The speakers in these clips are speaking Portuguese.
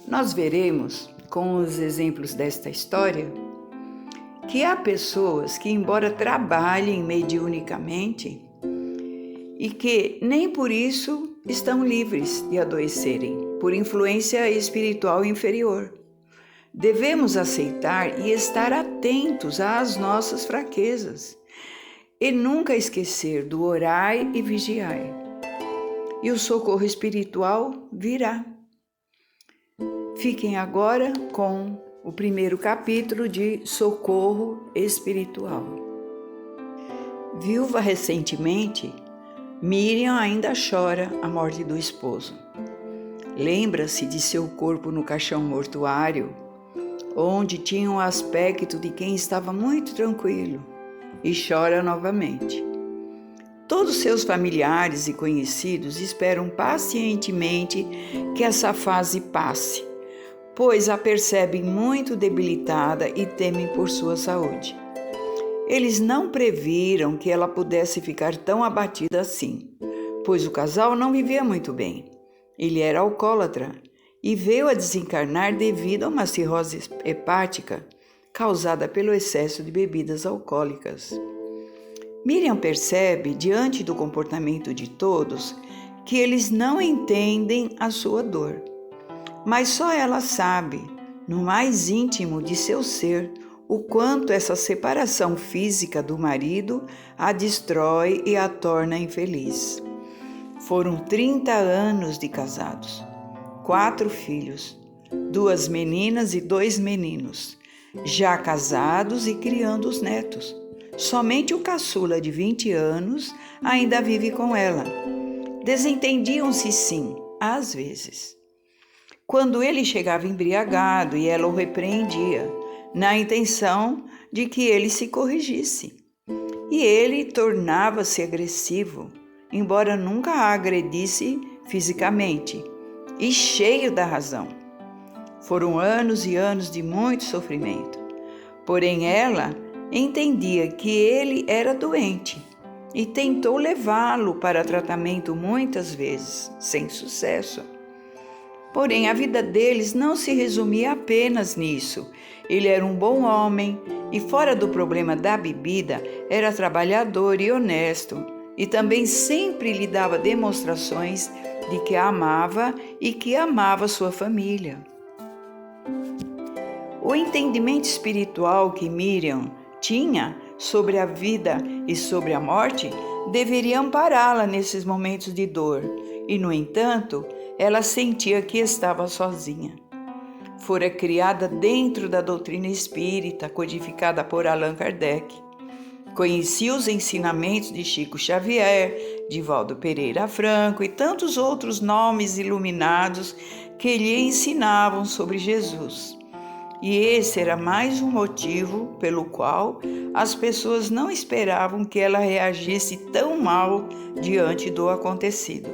Nós veremos, com os exemplos desta história, que há pessoas que, embora trabalhem mediunicamente, e que nem por isso estão livres de adoecerem por influência espiritual inferior. Devemos aceitar e estar atentos às nossas fraquezas e nunca esquecer do orai e vigiai. E o socorro espiritual virá. Fiquem agora com o primeiro capítulo de Socorro Espiritual. Viúva recentemente, Miriam ainda chora a morte do esposo. Lembra-se de seu corpo no caixão mortuário, onde tinha o aspecto de quem estava muito tranquilo, e chora novamente. Todos seus familiares e conhecidos esperam pacientemente que essa fase passe, pois a percebem muito debilitada e temem por sua saúde. Eles não previram que ela pudesse ficar tão abatida assim, pois o casal não vivia muito bem. Ele era alcoólatra e veio a desencarnar devido a uma cirrose hepática causada pelo excesso de bebidas alcoólicas. Miriam percebe, diante do comportamento de todos, que eles não entendem a sua dor. Mas só ela sabe, no mais íntimo de seu ser, o quanto essa separação física do marido a destrói e a torna infeliz. Foram 30 anos de casados, 4 filhos, 2 meninas e 2 meninos, já casados e criando os netos. Somente o caçula de 20 anos ainda vive com ela. Desentendiam-se sim, às vezes. Quando ele chegava embriagado e ela o repreendia, na intenção de que ele se corrigisse. E ele tornava-se agressivo, embora nunca a agredisse fisicamente, e cheio da razão. Foram anos e anos de muito sofrimento. Porém, ela entendia que ele era doente e tentou levá-lo para tratamento muitas vezes, sem sucesso. Porém, a vida deles não se resumia apenas nisso. Ele era um bom homem e, fora do problema da bebida, era trabalhador e honesto, e também sempre lhe dava demonstrações de que a amava e que amava sua família. O entendimento espiritual que Miriam tinha sobre a vida e sobre a morte deveria ampará-la nesses momentos de dor, e, no entanto, ela sentia que estava sozinha. Fora criada dentro da doutrina espírita, codificada por Allan Kardec. Conhecia os ensinamentos de Chico Xavier, de Valdo Pereira Franco e tantos outros nomes iluminados que lhe ensinavam sobre Jesus. E esse era mais um motivo pelo qual as pessoas não esperavam que ela reagisse tão mal diante do acontecido.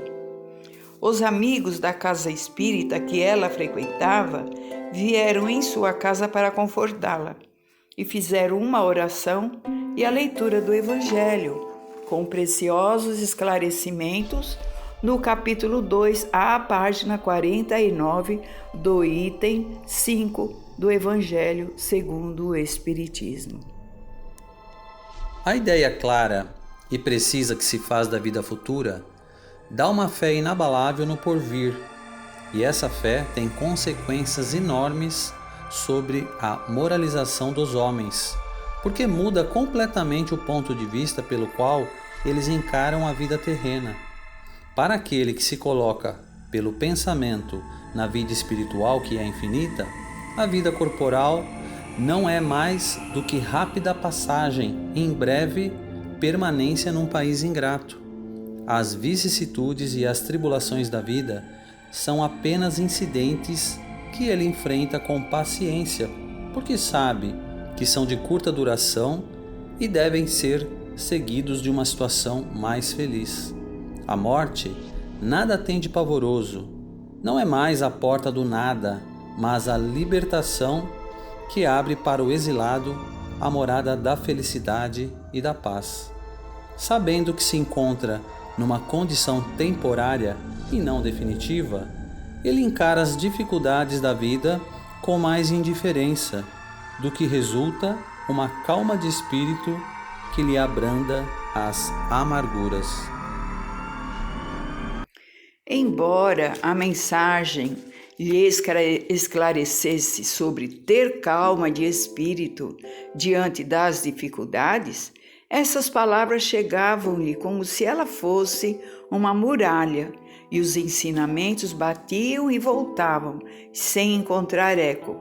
Os amigos da casa espírita que ela frequentava vieram em sua casa para confortá-la e fizeram uma oração e a leitura do Evangelho, com preciosos esclarecimentos no capítulo 2, à página 49 do item 5 do Evangelho segundo o Espiritismo. A ideia clara e precisa que se faz da vida futura dá uma fé inabalável no porvir, e essa fé tem consequências enormes sobre a moralização dos homens, porque muda completamente o ponto de vista pelo qual eles encaram a vida terrena. Para aquele que se coloca pelo pensamento na vida espiritual, que é infinita, a vida corporal não é mais do que rápida passagem, em breve permanência num país ingrato. As vicissitudes e as tribulações da vida são apenas incidentes que ele enfrenta com paciência, porque sabe que são de curta duração e devem ser seguidos de uma situação mais feliz. A morte nada tem de pavoroso, não é mais a porta do nada, mas a libertação que abre para o exilado a morada da felicidade e da paz. Sabendo que se encontra numa condição temporária e não definitiva, ele encara as dificuldades da vida com mais indiferença, do que resulta uma calma de espírito que lhe abranda as amarguras. Embora a mensagem lhe esclarecesse sobre ter calma de espírito diante das dificuldades, essas palavras chegavam-lhe como se ela fosse uma muralha, e os ensinamentos batiam e voltavam, sem encontrar eco.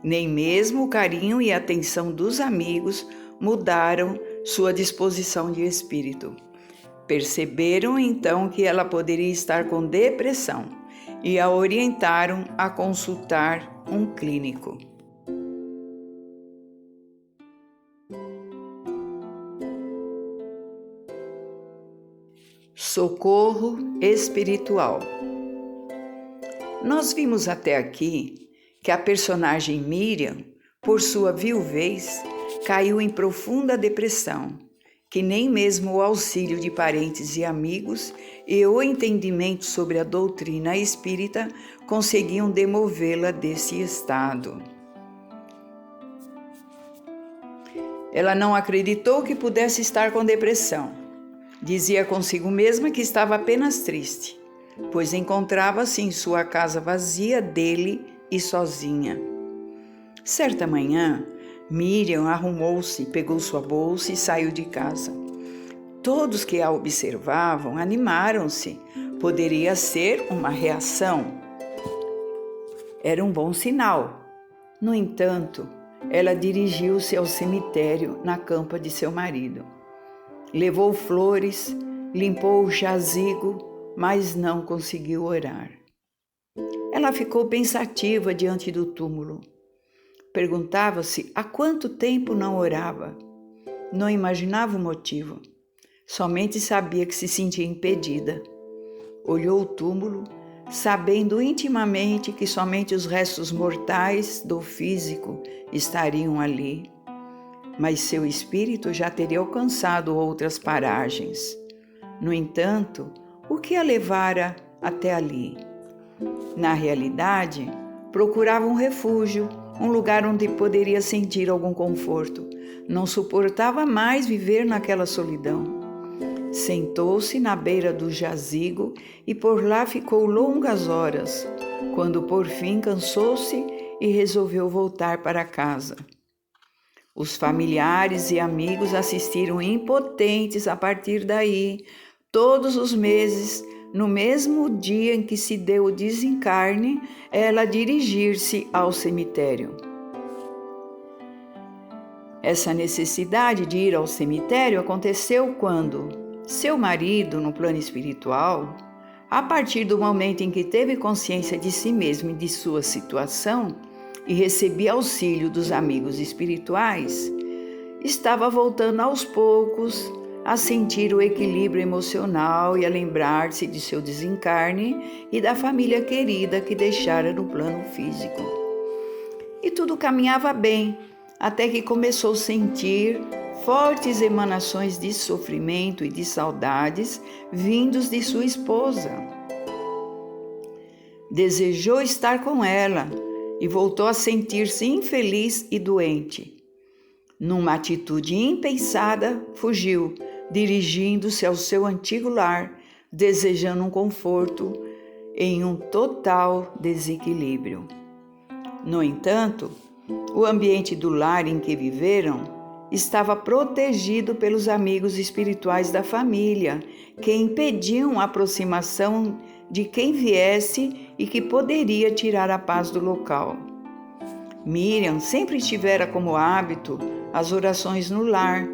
Nem mesmo o carinho e a atenção dos amigos mudaram sua disposição de espírito. Perceberam então que ela poderia estar com depressão e a orientaram a consultar um clínico. Socorro espiritual. Nós vimos até aqui que a personagem Miriam, por sua viuvez, caiu em profunda depressão, que nem mesmo o auxílio de parentes e amigos e o entendimento sobre a doutrina espírita conseguiam demovê-la desse estado. Ela não acreditou que pudesse estar com depressão. Dizia consigo mesma que estava apenas triste, pois encontrava-se em sua casa vazia dele e sozinha. Certa manhã, Miriam arrumou-se, pegou sua bolsa e saiu de casa. Todos que a observavam animaram-se. Poderia ser uma reação. Era um bom sinal. No entanto, ela dirigiu-se ao cemitério na campa de seu marido. Levou flores, limpou o jazigo, mas não conseguiu orar. Ela ficou pensativa diante do túmulo. Perguntava-se há quanto tempo não orava. Não imaginava o motivo. Somente sabia que se sentia impedida. Olhou o túmulo, sabendo intimamente que somente os restos mortais do físico estariam ali. Mas seu espírito já teria alcançado outras paragens. No entanto, o que a levara até ali? Na realidade, procurava um refúgio, um lugar onde poderia sentir algum conforto. Não suportava mais viver naquela solidão. Sentou-se na beira do jazigo e por lá ficou longas horas, quando por fim cansou-se e resolveu voltar para casa. Os familiares e amigos assistiram impotentes a partir daí, todos os meses, no mesmo dia em que se deu o desencarne, ela dirigir-se ao cemitério. Essa necessidade de ir ao cemitério aconteceu quando seu marido, no plano espiritual, a partir do momento em que teve consciência de si mesmo e de sua situação e recebia auxílio dos amigos espirituais, estava voltando aos poucos a sentir o equilíbrio emocional e a lembrar-se de seu desencarne e da família querida que deixara no plano físico. E tudo caminhava bem, até que começou a sentir fortes emanações de sofrimento e de saudades vindos de sua esposa. Desejou estar com ela e voltou a sentir-se infeliz e doente. Numa atitude impensada, fugiu, dirigindo-se ao seu antigo lar, desejando um conforto em um total desequilíbrio. No entanto, o ambiente do lar em que viveram estava protegido pelos amigos espirituais da família, que impediam a aproximação de quem viesse e que poderia tirar a paz do local. Miriam sempre tivera como hábito as orações no lar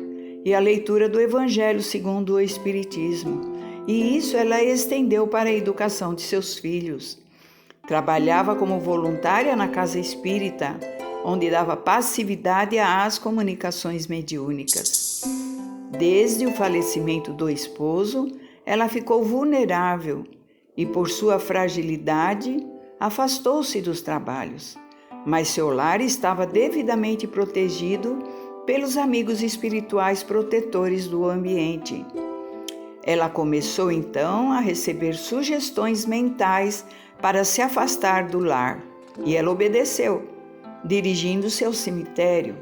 e a leitura do Evangelho segundo o Espiritismo, e isso ela estendeu para a educação de seus filhos. Trabalhava como voluntária na casa espírita, onde dava passividade às comunicações mediúnicas. Desde o falecimento do esposo, ela ficou vulnerável e, por sua fragilidade, afastou-se dos trabalhos. Mas seu lar estava devidamente protegido pelos amigos espirituais protetores do ambiente. Ela começou então a receber sugestões mentais para se afastar do lar, e ela obedeceu, dirigindo-se ao cemitério.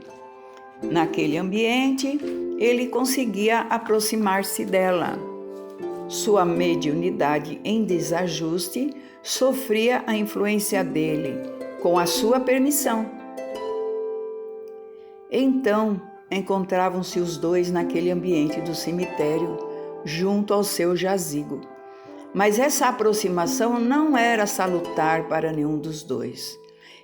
Naquele ambiente, ele conseguia aproximar-se dela. Sua mediunidade em desajuste sofria a influência dele, com a sua permissão. Então, encontravam-se os dois naquele ambiente do cemitério, junto ao seu jazigo. Mas essa aproximação não era salutar para nenhum dos dois.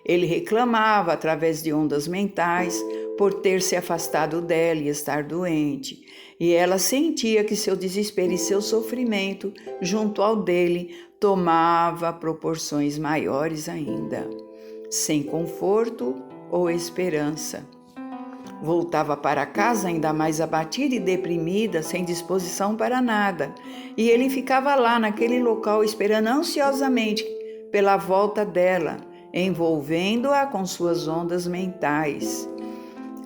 Ele reclamava, através de ondas mentais, por ter se afastado dela e estar doente, e ela sentia que seu desespero e seu sofrimento, junto ao dele, tomava proporções maiores ainda, sem conforto ou esperança. Voltava para casa ainda mais abatida e deprimida, sem disposição para nada, e ele ficava lá naquele local esperando ansiosamente pela volta dela, envolvendo-a com suas ondas mentais.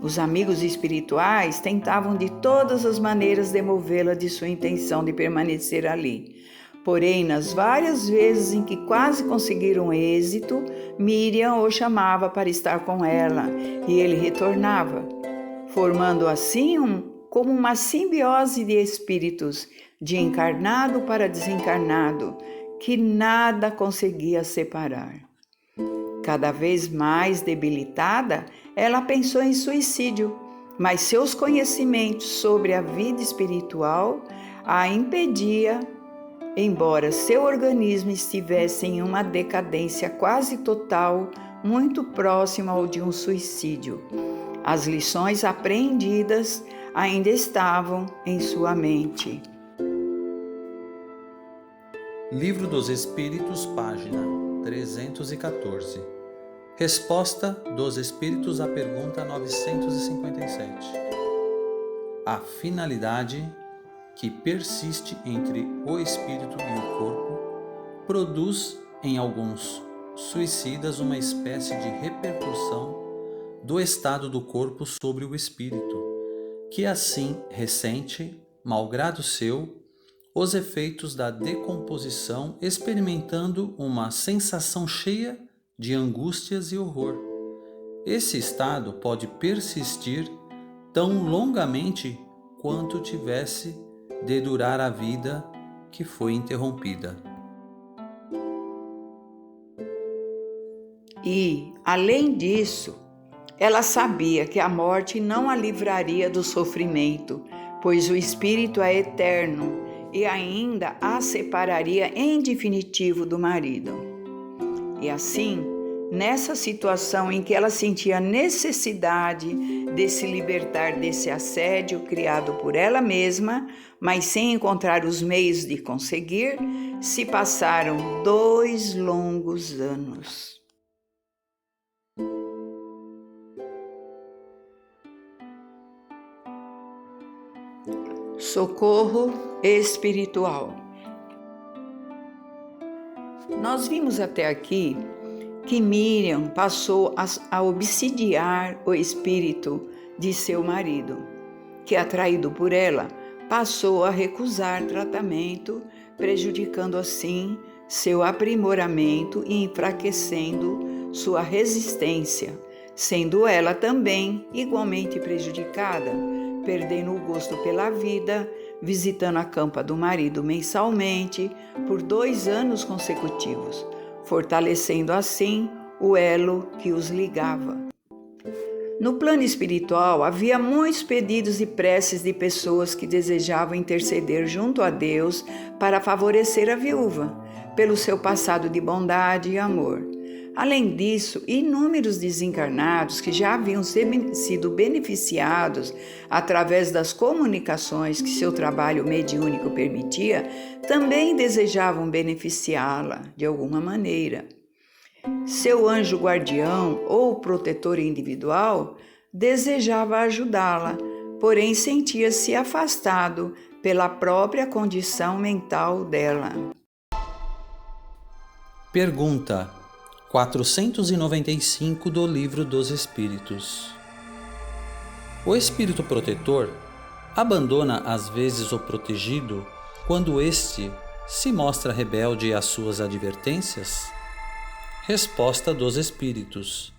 Os amigos espirituais tentavam de todas as maneiras demovê-la de sua intenção de permanecer ali. Porém, nas várias vezes em que quase conseguiram êxito, Miriam o chamava para estar com ela e ele retornava, formando assim como uma simbiose de espíritos, de encarnado para desencarnado, que nada conseguia separar. Cada vez mais debilitada, ela pensou em suicídio, mas seus conhecimentos sobre a vida espiritual a impedia, embora seu organismo estivesse em uma decadência quase total, muito próxima ao de um suicídio. As lições aprendidas ainda estavam em sua mente. Livro dos Espíritos, página 314. Resposta dos Espíritos à pergunta 957. A finalidade que persiste entre o espírito e o corpo produz em alguns suicidas uma espécie de repercussão do estado do corpo sobre o espírito, que assim ressente, malgrado seu, os efeitos da decomposição, experimentando uma sensação cheia de angústias e horror. Esse estado pode persistir tão longamente quanto tivesse de durar a vida que foi interrompida. E, além disso, ela sabia que a morte não a livraria do sofrimento, pois o espírito é eterno e ainda a separaria em definitivo do marido. E assim, nessa situação em que ela sentia a necessidade de se libertar desse assédio criado por ela mesma, mas sem encontrar os meios de conseguir, se passaram 2 longos anos. Socorro espiritual. Nós vimos até aqui que Miriam passou a obsidiar o espírito de seu marido, que, atraído por ela, passou a recusar tratamento, prejudicando assim seu aprimoramento e enfraquecendo sua resistência, sendo ela também igualmente prejudicada, perdendo o gosto pela vida, visitando a campa do marido mensalmente por 2 anos consecutivos, fortalecendo assim o elo que os ligava. No plano espiritual, havia muitos pedidos e preces de pessoas que desejavam interceder junto a Deus para favorecer a viúva, pelo seu passado de bondade e amor. Além disso, inúmeros desencarnados que já haviam sido beneficiados através das comunicações que seu trabalho mediúnico permitia, também desejavam beneficiá-la de alguma maneira. Seu anjo guardião ou protetor individual desejava ajudá-la, porém sentia-se afastado pela própria condição mental dela. Pergunta 495 do Livro dos Espíritos. O espírito protetor abandona às vezes o protegido quando este se mostra rebelde às suas advertências? Resposta dos espíritos: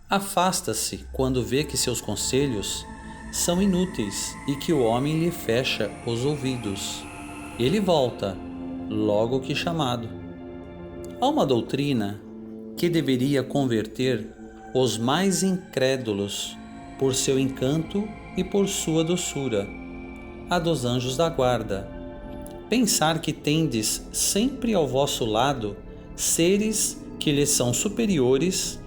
afasta-se quando vê que seus conselhos são inúteis e que o homem lhe fecha os ouvidos. Ele volta, logo que chamado. Há uma doutrina que deveria converter os mais incrédulos por seu encanto e por sua doçura, a dos anjos da guarda. Pensar que tendes sempre ao vosso lado seres que lhes são superiores,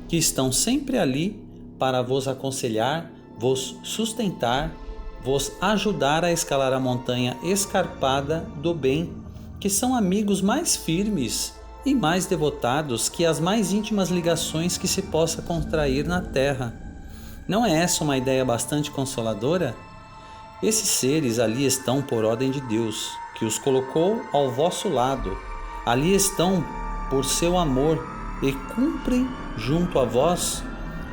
que estão sempre ali para vos aconselhar, vos sustentar, vos ajudar a escalar a montanha escarpada do bem, que são amigos mais firmes e mais devotados que as mais íntimas ligações que se possa contrair na terra. Não é essa uma ideia bastante consoladora? Esses seres ali estão por ordem de Deus, que os colocou ao vosso lado. Ali estão por seu amor e cumprem junto a vós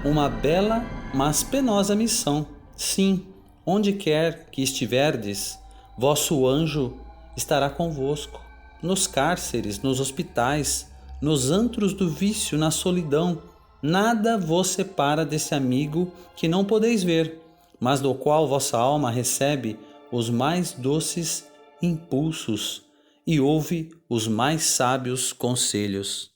uma bela, mas penosa missão. Sim, onde quer que estiverdes, vosso anjo estará convosco. Nos cárceres, nos hospitais, nos antros do vício, na solidão, nada vos separa desse amigo que não podeis ver, mas do qual vossa alma recebe os mais doces impulsos e ouve os mais sábios conselhos.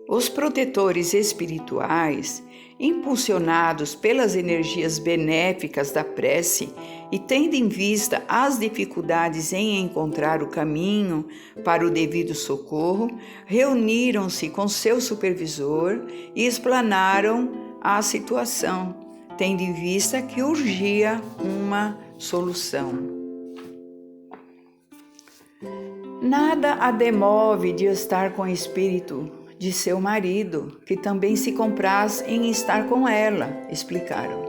Os protetores espirituais, impulsionados pelas energias benéficas da prece e tendo em vista as dificuldades em encontrar o caminho para o devido socorro, reuniram-se com seu supervisor e explanaram a situação, tendo em vista que urgia uma solução. Nada a demove de estar com o espírito de seu marido, que também se compraz em estar com ela, explicaram.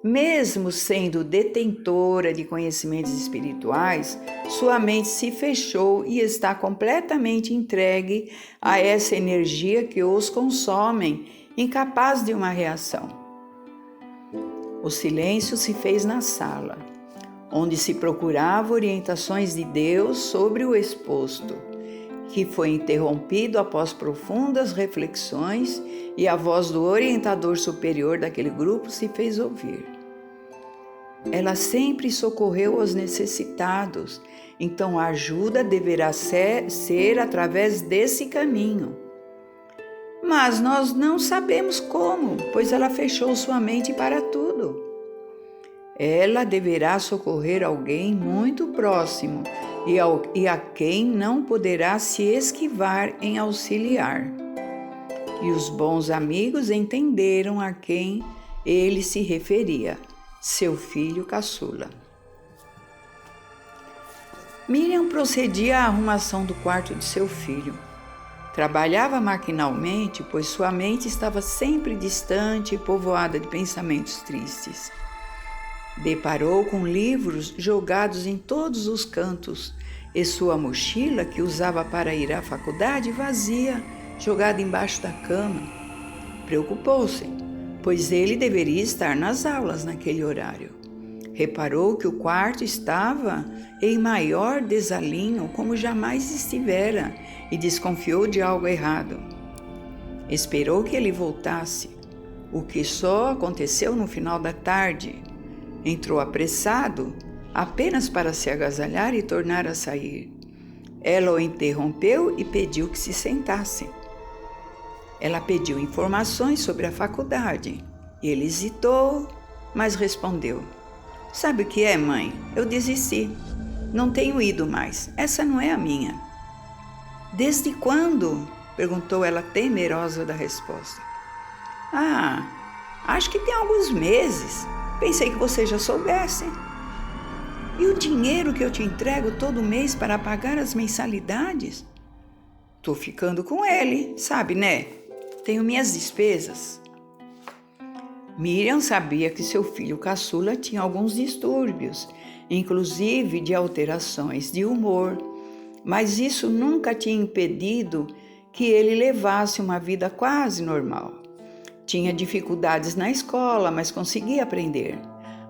Mesmo sendo detentora de conhecimentos espirituais, sua mente se fechou e está completamente entregue a essa energia que os consomem, incapaz de uma reação. O silêncio se fez na sala, onde se procurava orientações de Deus sobre o exposto, que foi interrompido após profundas reflexões e a voz do orientador superior daquele grupo se fez ouvir. Ela sempre socorreu os necessitados, então a ajuda deverá ser através desse caminho. Mas nós não sabemos como, pois ela fechou sua mente para tudo. Ela deverá socorrer alguém muito próximo e a quem não poderá se esquivar em auxiliar. E os bons amigos entenderam a quem ele se referia, seu filho caçula. Miriam procedia à arrumação do quarto de seu filho. Trabalhava maquinalmente, pois sua mente estava sempre distante e povoada de pensamentos tristes. Deparou com livros jogados em todos os cantos e sua mochila, que usava para ir à faculdade, vazia, jogada embaixo da cama. Preocupou-se, pois ele deveria estar nas aulas naquele horário. Reparou que o quarto estava em maior desalinho como jamais estivera e desconfiou de algo errado. Esperou que ele voltasse, o que só aconteceu no final da tarde. Entrou apressado, apenas para se agasalhar e tornar a sair. Ela o interrompeu e pediu que se sentasse. Ela pediu informações sobre a faculdade. Ele hesitou, mas respondeu: "Sabe o que é, mãe? Eu desisti. Não tenho ido mais. Essa não é a minha." "Desde quando?" perguntou ela, temerosa da resposta. Acho que tem alguns meses. Pensei que você já soubesse." "E o dinheiro que eu te entrego todo mês para pagar as mensalidades?" "Tô ficando com ele, sabe, né? Tenho minhas despesas." Miriam sabia que seu filho caçula tinha alguns distúrbios, inclusive de alterações de humor, mas isso nunca tinha impedido que ele levasse uma vida quase normal. Tinha dificuldades na escola, mas conseguia aprender.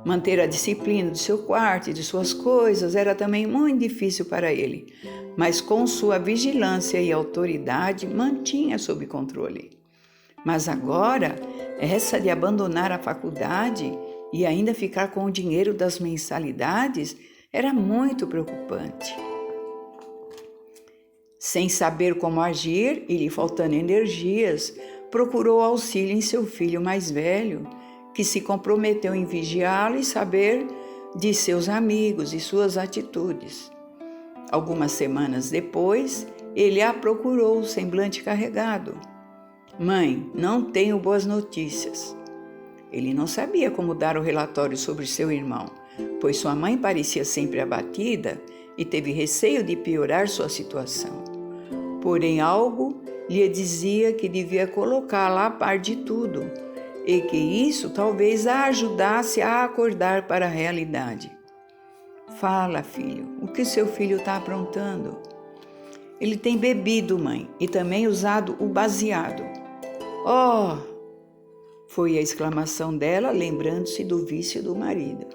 Manter a disciplina de seu quarto e de suas coisas era também muito difícil para ele, mas com sua vigilância e autoridade mantinha sob controle. Mas agora, essa de abandonar a faculdade e ainda ficar com o dinheiro das mensalidades era muito preocupante. Sem saber como agir e lhe faltando energias, procurou auxílio em seu filho mais velho, que se comprometeu em vigiá-lo e saber de seus amigos e suas atitudes. Algumas semanas depois, ele a procurou, o semblante carregado. Mãe, não tenho boas notícias. Ele não sabia como dar o relatório sobre seu irmão, pois sua mãe parecia sempre abatida e teve receio de piorar sua situação. Porém, algo lhe dizia que devia colocá-la a par de tudo e que isso talvez a ajudasse a acordar para a realidade. Fala, filho, o que seu filho está aprontando? Ele tem bebido, mãe, e também usado o baseado. Oh! Foi a exclamação dela, lembrando-se do vício do marido.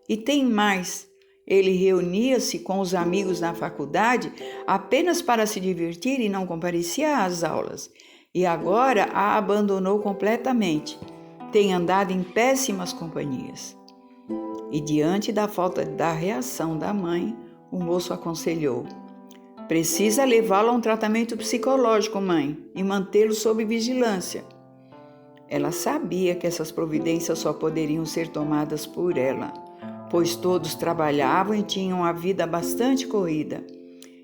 E tem mais. Ele reunia-se com os amigos na faculdade apenas para se divertir e não comparecia às aulas. E agora a abandonou completamente. Tem andado em péssimas companhias. E diante da falta da reação da mãe, o moço aconselhou: precisa levá-lo a um tratamento psicológico, mãe, e mantê-lo sob vigilância. Ela sabia que essas providências só poderiam ser tomadas por ela, pois todos trabalhavam e tinham a vida bastante corrida.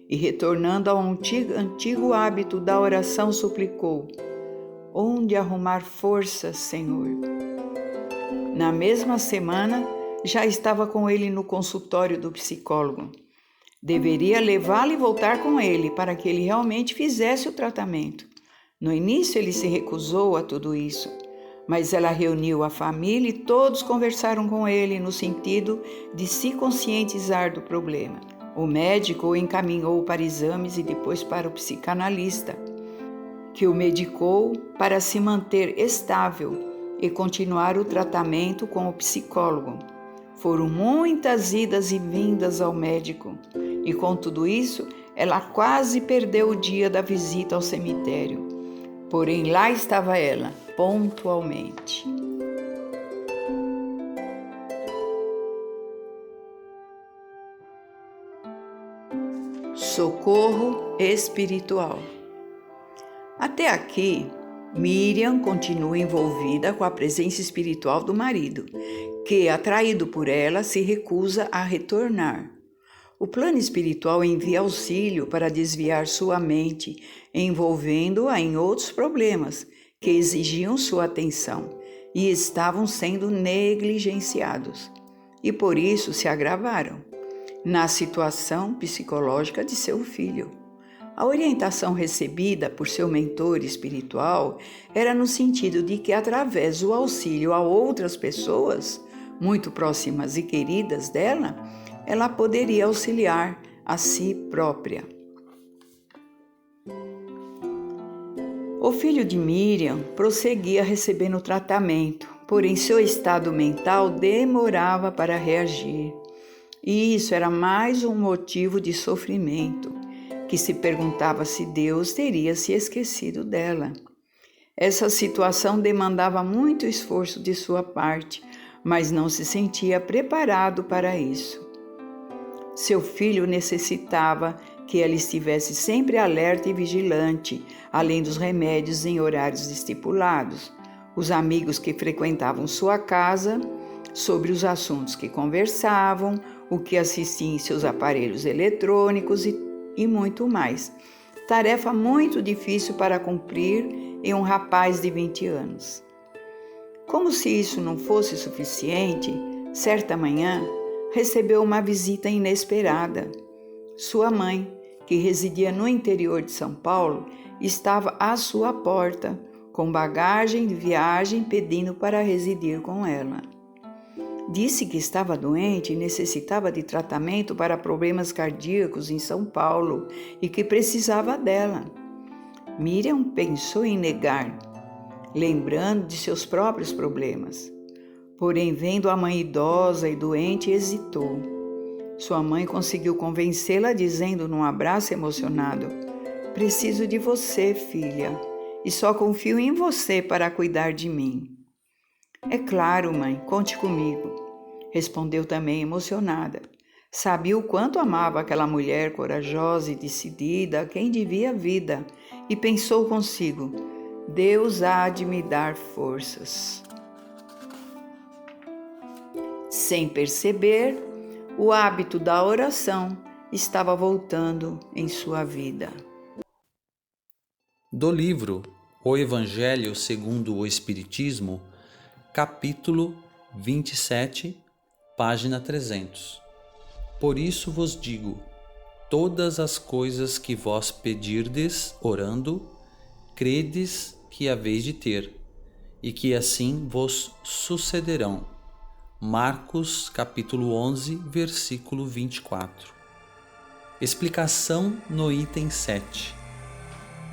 E retornando ao antigo hábito da oração, suplicou: onde arrumar forças, Senhor? Na mesma semana, já estava com ele no consultório do psicólogo. Deveria levá-lo e voltar com ele para que ele realmente fizesse o tratamento. No início ele se recusou a tudo isso, mas ela reuniu a família e todos conversaram com ele no sentido de se conscientizar do problema. O médico o encaminhou para exames e depois para o psicanalista, que o medicou para se manter estável e continuar o tratamento com o psicólogo. Foram muitas idas e vindas ao médico, e com tudo isso, ela quase perdeu o dia da visita ao cemitério. Porém, lá estava ela, pontualmente. Socorro espiritual. Até aqui, Miriam continua envolvida com a presença espiritual do marido, que, atraído por ela, se recusa a retornar. O plano espiritual envia auxílio para desviar sua mente, envolvendo-a em outros problemas que exigiam sua atenção e estavam sendo negligenciados, e por isso se agravaram na situação psicológica de seu filho. A orientação recebida por seu mentor espiritual era no sentido de que, através do auxílio a outras pessoas, muito próximas e queridas dela, ela poderia auxiliar a si própria. O filho de Miriam prosseguia recebendo tratamento, porém seu estado mental demorava para reagir. E isso era mais um motivo de sofrimento, que se perguntava se Deus teria se esquecido dela. Essa situação demandava muito esforço de sua parte, mas não se sentia preparado para isso. Seu filho necessitava que ela estivesse sempre alerta e vigilante, além dos remédios em horários estipulados, os amigos que frequentavam sua casa, sobre os assuntos que conversavam, o que assistiam em seus aparelhos eletrônicos e muito mais. Tarefa muito difícil para cumprir em um rapaz de 20 anos. Como se isso não fosse suficiente, certa manhã recebeu uma visita inesperada. Sua mãe, que residia no interior de São Paulo, estava à sua porta, com bagagem de viagem, pedindo para residir com ela. Disse que estava doente e necessitava de tratamento para problemas cardíacos em São Paulo e que precisava dela. Miriam pensou em negar, lembrando de seus próprios problemas. Porém, vendo a mãe idosa e doente, hesitou. Sua mãe conseguiu convencê-la, dizendo num abraço emocionado: "Preciso de você, filha, e só confio em você para cuidar de mim." "É claro, mãe, conte comigo", respondeu também emocionada. Sabia o quanto amava aquela mulher corajosa e decidida, a quem devia a vida, e pensou consigo: Deus há de me dar forças. Sem perceber, o hábito da oração estava voltando em sua vida. Do livro O Evangelho segundo o Espiritismo, capítulo 27, página 300. Por isso vos digo, todas as coisas que vós pedirdes orando, credes que haveis de ter, e que assim vos sucederão. Marcos capítulo 11, versículo 24. Explicação no item 7.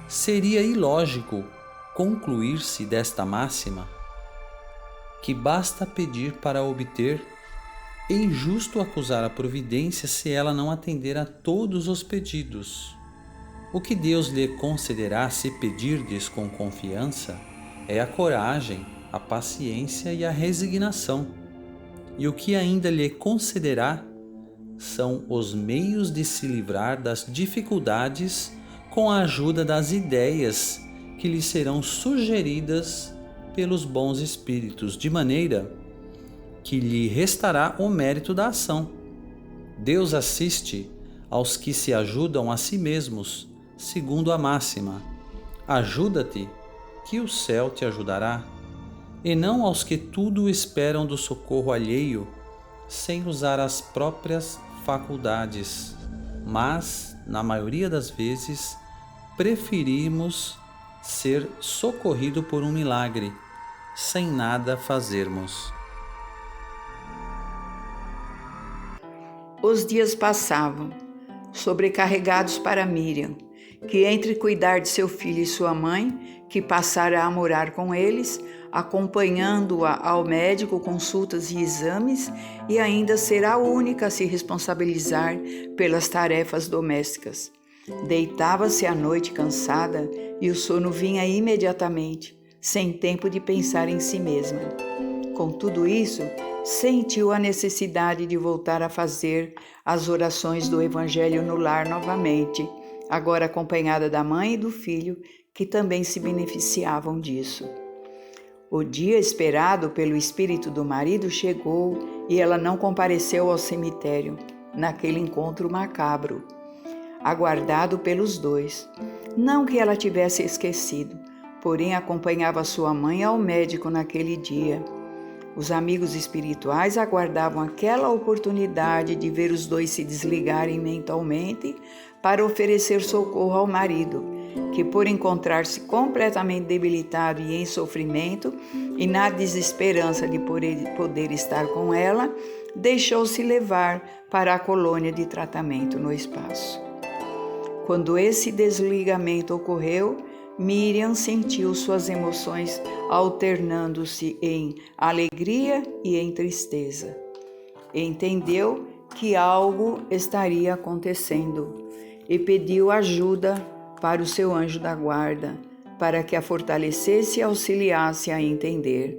Seria ilógico concluir-se desta máxima que basta pedir para obter. É injusto acusar a providência se ela não atender a todos os pedidos. O que Deus lhe concederá se pedirdes com confiança é a coragem, a paciência e a resignação. E o que ainda lhe concederá são os meios de se livrar das dificuldades com a ajuda das ideias que lhe serão sugeridas pelos bons espíritos, de maneira que lhe restará o mérito da ação. Deus assiste aos que se ajudam a si mesmos, segundo a máxima: ajuda-te, que o céu te ajudará, e não aos que tudo esperam do socorro alheio, sem usar as próprias faculdades, mas, na maioria das vezes, preferimos ser socorrido por um milagre, sem nada fazermos. Os dias passavam, sobrecarregados para Miriam, que entre cuidar de seu filho e sua mãe, que passara a morar com eles, acompanhando-a ao médico, consultas e exames, e ainda ser a única a se responsabilizar pelas tarefas domésticas. Deitava-se à noite cansada e o sono vinha imediatamente, sem tempo de pensar em si mesma. Com tudo isso, sentiu a necessidade de voltar a fazer as orações do Evangelho no lar novamente, agora acompanhada da mãe e do filho, que também se beneficiavam disso. O dia esperado pelo espírito do marido chegou e ela não compareceu ao cemitério, naquele encontro macabro, aguardado pelos dois. Não que ela tivesse esquecido, porém acompanhava sua mãe ao médico naquele dia. Os amigos espirituais aguardavam aquela oportunidade de ver os dois se desligarem mentalmente para oferecer socorro ao marido, que por encontrar-se completamente debilitado e em sofrimento e na desesperança de poder estar com ela, deixou-se levar para a colônia de tratamento no espaço. Quando esse desligamento ocorreu, Miriam sentiu suas emoções alternando-se em alegria e em tristeza. Entendeu que algo estaria acontecendo e pediu ajuda para o seu anjo da guarda, para que a fortalecesse e auxiliasse a entender.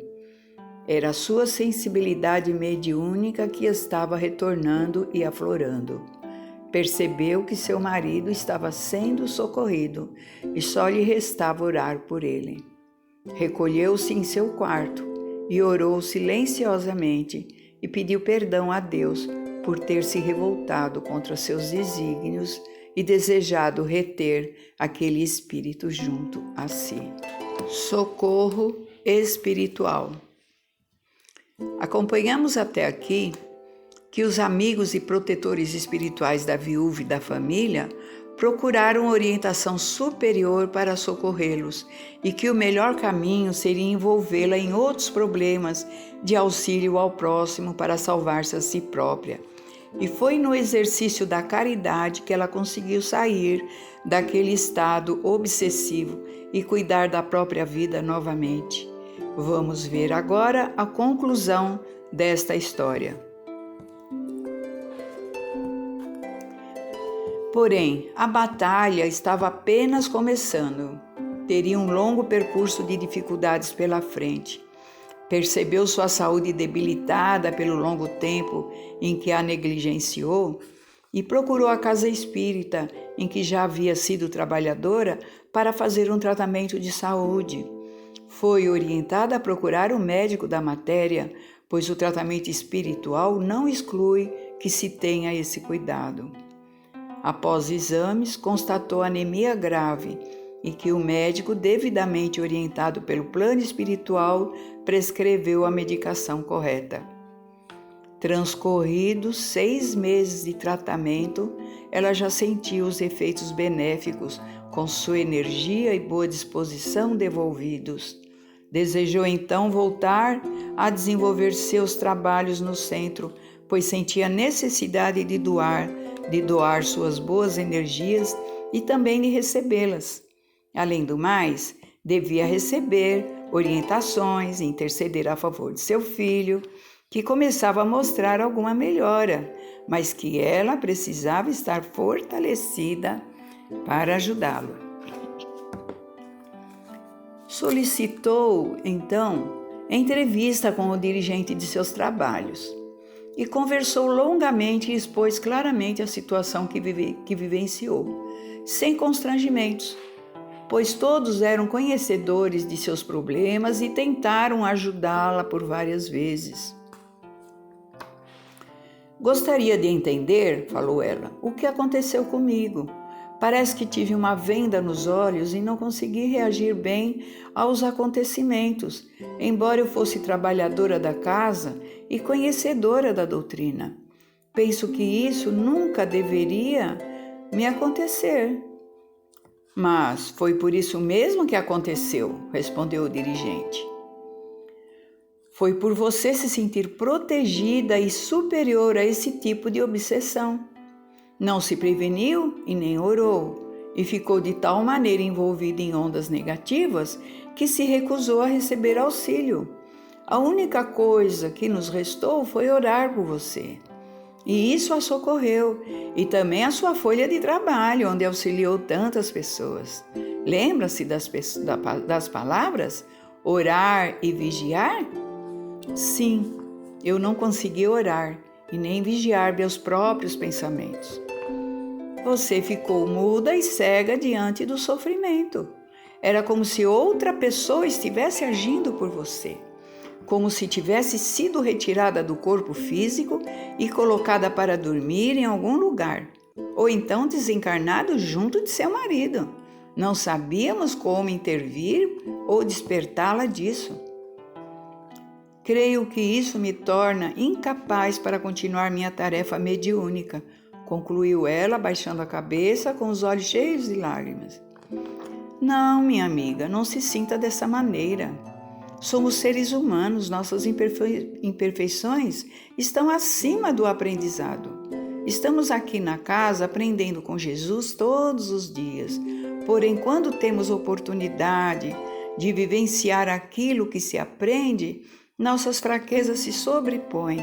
Era a sua sensibilidade mediúnica que estava retornando e aflorando. Percebeu que seu marido estava sendo socorrido e só lhe restava orar por ele. Recolheu-se em seu quarto e orou silenciosamente e pediu perdão a Deus por ter se revoltado contra seus desígnios e desejado reter aquele espírito junto a si. Socorro espiritual. Acompanhamos até aqui que os amigos e protetores espirituais da viúva e da família procuraram orientação superior para socorrê-los e que o melhor caminho seria envolvê-la em outros problemas de auxílio ao próximo para salvar-se a si própria. E foi no exercício da caridade que ela conseguiu sair daquele estado obsessivo e cuidar da própria vida novamente. Vamos ver agora a conclusão desta história. Porém, a batalha estava apenas começando. Teria um longo percurso de dificuldades pela frente. Percebeu sua saúde debilitada pelo longo tempo em que a negligenciou e procurou a casa espírita, em que já havia sido trabalhadora, para fazer um tratamento de saúde. Foi orientada a procurar o médico da matéria, pois o tratamento espiritual não exclui que se tenha esse cuidado. Após exames, constatou anemia grave e que o médico, devidamente orientado pelo plano espiritual, prescreveu a medicação correta. Transcorridos 6 meses de tratamento, ela já sentiu os efeitos benéficos, com sua energia e boa disposição devolvidos. Desejou então voltar a desenvolver seus trabalhos no centro, pois sentia necessidade de doar suas boas energias e também de recebê-las. Além do mais, devia receber orientações e interceder a favor de seu filho, que começava a mostrar alguma melhora, mas que ela precisava estar fortalecida para ajudá-lo. Solicitou, então, entrevista com o dirigente de seus trabalhos e conversou longamente e expôs claramente a situação que vivenciou, sem constrangimentos, pois todos eram conhecedores de seus problemas e tentaram ajudá-la por várias vezes. Gostaria de entender, falou ela, o que aconteceu comigo. Parece que tive uma venda nos olhos e não consegui reagir bem aos acontecimentos, embora eu fosse trabalhadora da casa e conhecedora da doutrina. Penso que isso nunca deveria me acontecer. Mas foi por isso mesmo que aconteceu, respondeu o dirigente. Foi por você se sentir protegida e superior a esse tipo de obsessão. Não se preveniu e nem orou, e ficou de tal maneira envolvida em ondas negativas que se recusou a receber auxílio. A única coisa que nos restou foi orar por você. E isso a socorreu, e também a sua folha de trabalho, onde auxiliou tantas pessoas. Lembra-se das palavras? Orar e vigiar? Sim, eu não consegui orar e nem vigiar meus próprios pensamentos. Você ficou muda e cega diante do sofrimento. Era como se outra pessoa estivesse agindo por você, como se tivesse sido retirada do corpo físico e colocada para dormir em algum lugar, ou então desencarnado junto de seu marido. Não sabíamos como intervir ou despertá-la disso. Creio que isso me torna incapaz para continuar minha tarefa mediúnica, concluiu ela, baixando a cabeça com os olhos cheios de lágrimas. Não, minha amiga, não se sinta dessa maneira. Somos seres humanos, nossas imperfeições estão acima do aprendizado. Estamos aqui na casa aprendendo com Jesus todos os dias. Porém, quando temos oportunidade de vivenciar aquilo que se aprende, nossas fraquezas se sobrepõem.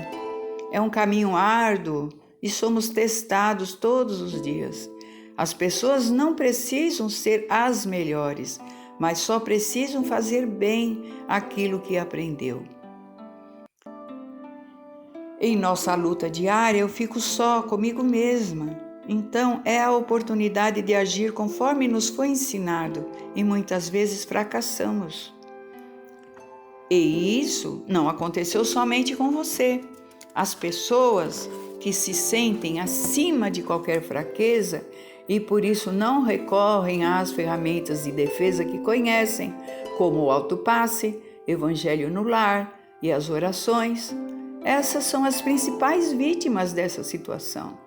É um caminho árduo e somos testados todos os dias. As pessoas não precisam ser as melhores, mas só precisam fazer bem aquilo que aprendeu. Em nossa luta diária, eu fico só comigo mesma. Então, é a oportunidade de agir conforme nos foi ensinado e muitas vezes fracassamos. E isso não aconteceu somente com você. As pessoas que se sentem acima de qualquer fraqueza e por isso não recorrem às ferramentas de defesa que conhecem, como o autopasse, evangelho no lar e as orações. Essas são as principais vítimas dessa situação.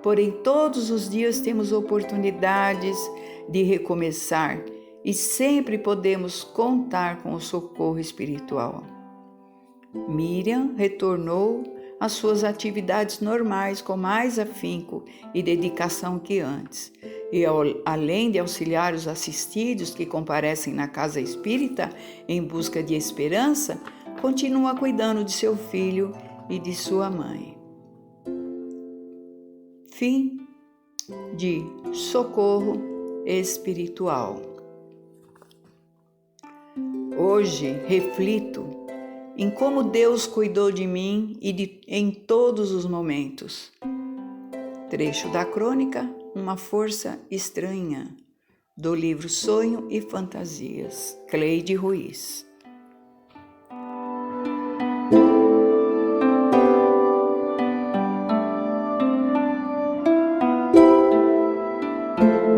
Porém, todos os dias temos oportunidades de recomeçar e sempre podemos contar com o socorro espiritual. Miriam retornou às suas atividades normais com mais afinco e dedicação que antes. e além de auxiliar os assistidos que comparecem na casa espírita em busca de esperança, continua cuidando de seu filho e de sua mãe. Fim de Socorro Espiritual. Hoje reflito em como Deus cuidou de mim em todos os momentos. Trecho da crônica Uma Força Estranha, do livro Sonho e Fantasias, Cleide Ruiz.